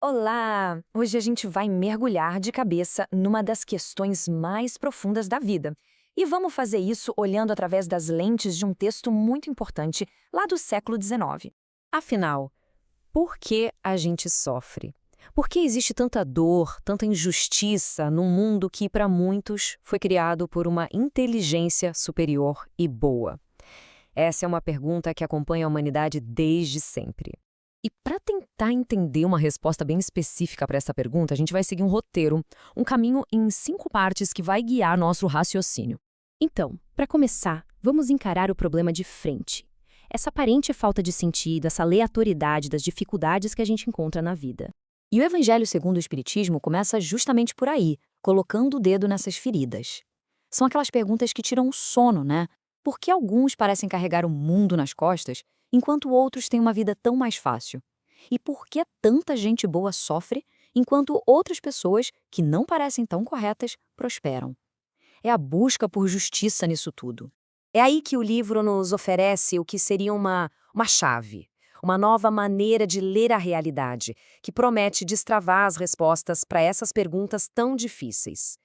Olá! Hoje a gente vai mergulhar de cabeça numa das questões mais profundas da vida. E vamos fazer isso olhando através das lentes de um texto muito importante lá do século XIX. Afinal, por que a gente sofre? Por que existe tanta dor, tanta injustiça num mundo que, para muitos, foi criado por uma inteligência superior e boa? Essa é uma pergunta que acompanha a humanidade desde sempre. E para tentar entender uma resposta bem específica para essa pergunta, a gente vai seguir um roteiro, um caminho em 5 partes que vai guiar nosso raciocínio. Então, para começar, vamos encarar o problema de frente. Essa aparente falta de sentido, essa aleatoriedade das dificuldades que a gente encontra na vida. E o Evangelho segundo o Espiritismo começa justamente por aí, colocando o dedo nessas feridas. São aquelas perguntas que tiram o sono, né? Por que alguns parecem carregar o mundo nas costas, enquanto outros têm uma vida tão mais fácil? E por que tanta gente boa sofre, enquanto outras pessoas, que não parecem tão corretas, prosperam? É a busca por justiça nisso tudo. É aí que o livro nos oferece o que seria uma chave, uma nova maneira de ler a realidade, que promete destravar as respostas para essas perguntas tão difíceis.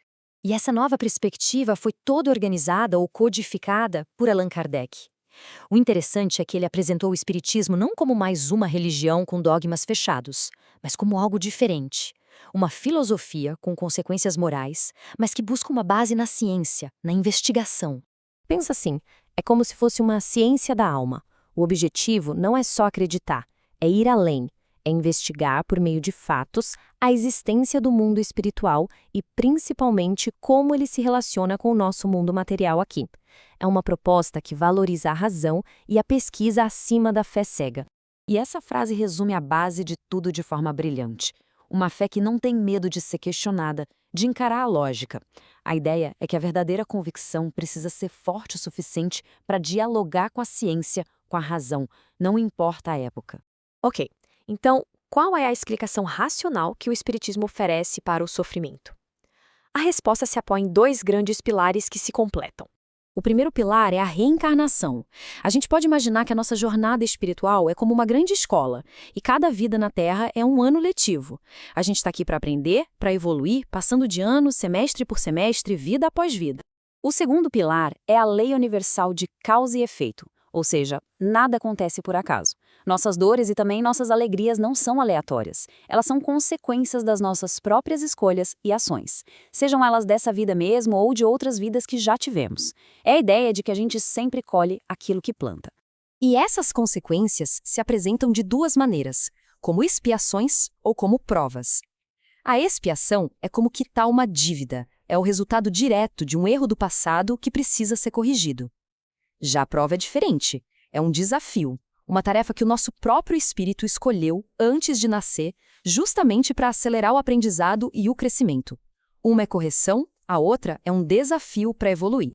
E essa nova perspectiva foi toda organizada ou codificada por Allan Kardec. O interessante é que ele apresentou o Espiritismo não como mais uma religião com dogmas fechados, mas como algo diferente. Uma filosofia com consequências morais, mas que busca uma base na ciência, na investigação. Pensa assim, é como se fosse uma ciência da alma. O objetivo não é só acreditar, é ir além, é investigar por meio de fatos a existência do mundo espiritual e principalmente como ele se relaciona com o nosso mundo material aqui. É uma proposta que valoriza a razão e a pesquisa acima da fé cega. E essa frase resume a base de tudo de forma brilhante. Uma fé que não tem medo de ser questionada, de encarar a lógica. A ideia é que a verdadeira convicção precisa ser forte o suficiente para dialogar com a ciência, com a razão, não importa a época. Ok, então qual é a explicação racional que o Espiritismo oferece para o sofrimento? A resposta se apoia em dois grandes pilares que se completam. O primeiro pilar é a reencarnação. A gente pode imaginar que a nossa jornada espiritual é como uma grande escola, e cada vida na Terra é um ano letivo. A gente está aqui para aprender, para evoluir, passando de ano, semestre por semestre, vida após vida. O segundo pilar é a lei universal de causa e efeito, ou seja, nada acontece por acaso. Nossas dores e também nossas alegrias não são aleatórias. Elas são consequências das nossas próprias escolhas e ações, sejam elas dessa vida mesmo ou de outras vidas que já tivemos. É a ideia de que a gente sempre colhe aquilo que planta. E essas consequências se apresentam de duas maneiras, como expiações ou como provas. A expiação é como quitar uma dívida, é o resultado direto de um erro do passado que precisa ser corrigido. Já a prova é diferente, é um desafio, uma tarefa que o nosso próprio espírito escolheu antes de nascer, justamente para acelerar o aprendizado e o crescimento. Uma é correção, a outra é um desafio para evoluir.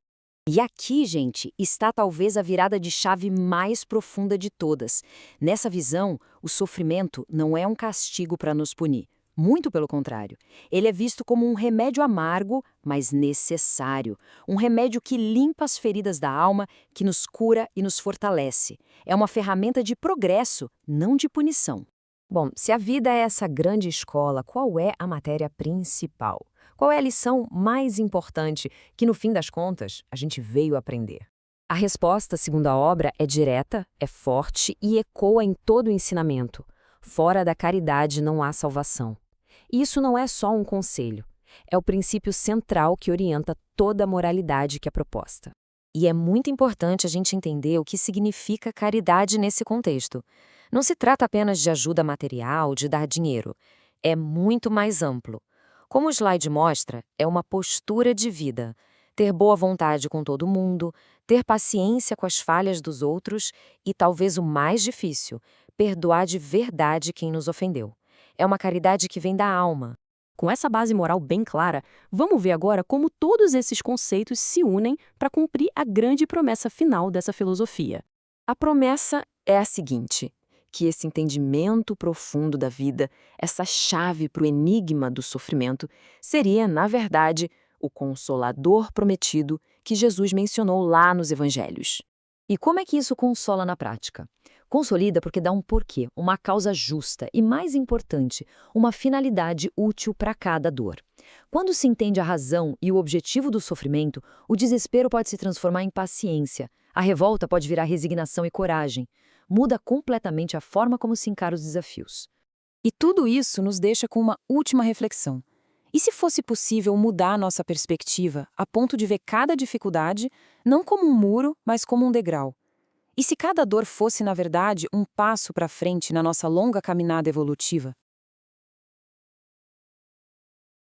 E aqui, gente, está talvez a virada de chave mais profunda de todas. Nessa visão, o sofrimento não é um castigo para nos punir. Muito pelo contrário. Ele é visto como um remédio amargo, mas necessário. Um remédio que limpa as feridas da alma, que nos cura e nos fortalece. É uma ferramenta de progresso, não de punição. Bom, se a vida é essa grande escola, qual é a matéria principal? Qual é a lição mais importante que, no fim das contas, a gente veio aprender? A resposta, segundo a obra, é direta, é forte e ecoa em todo o ensinamento. Fora da caridade não há salvação. E isso não é só um conselho, é o princípio central que orienta toda a moralidade que é proposta. E é muito importante a gente entender o que significa caridade nesse contexto. Não se trata apenas de ajuda material, de dar dinheiro. É muito mais amplo. Como o slide mostra, é uma postura de vida. Ter boa vontade com todo mundo, ter paciência com as falhas dos outros e, talvez o mais difícil, perdoar de verdade quem nos ofendeu. É uma caridade que vem da alma. Com essa base moral bem clara, vamos ver agora como todos esses conceitos se unem para cumprir a grande promessa final dessa filosofia. A promessa é a seguinte: que esse entendimento profundo da vida, essa chave para o enigma do sofrimento, seria, na verdade, o Consolador prometido que Jesus mencionou lá nos Evangelhos. E como é que isso consola na prática? Consolida porque dá um porquê, uma causa justa e, mais importante, uma finalidade útil para cada dor. Quando se entende a razão e o objetivo do sofrimento, o desespero pode se transformar em paciência, a revolta pode virar resignação e coragem. Muda completamente a forma como se encara os desafios. E tudo isso nos deixa com uma última reflexão. E se fosse possível mudar nossa perspectiva a ponto de ver cada dificuldade não como um muro, mas como um degrau? E se cada dor fosse, na verdade, um passo para frente na nossa longa caminhada evolutiva?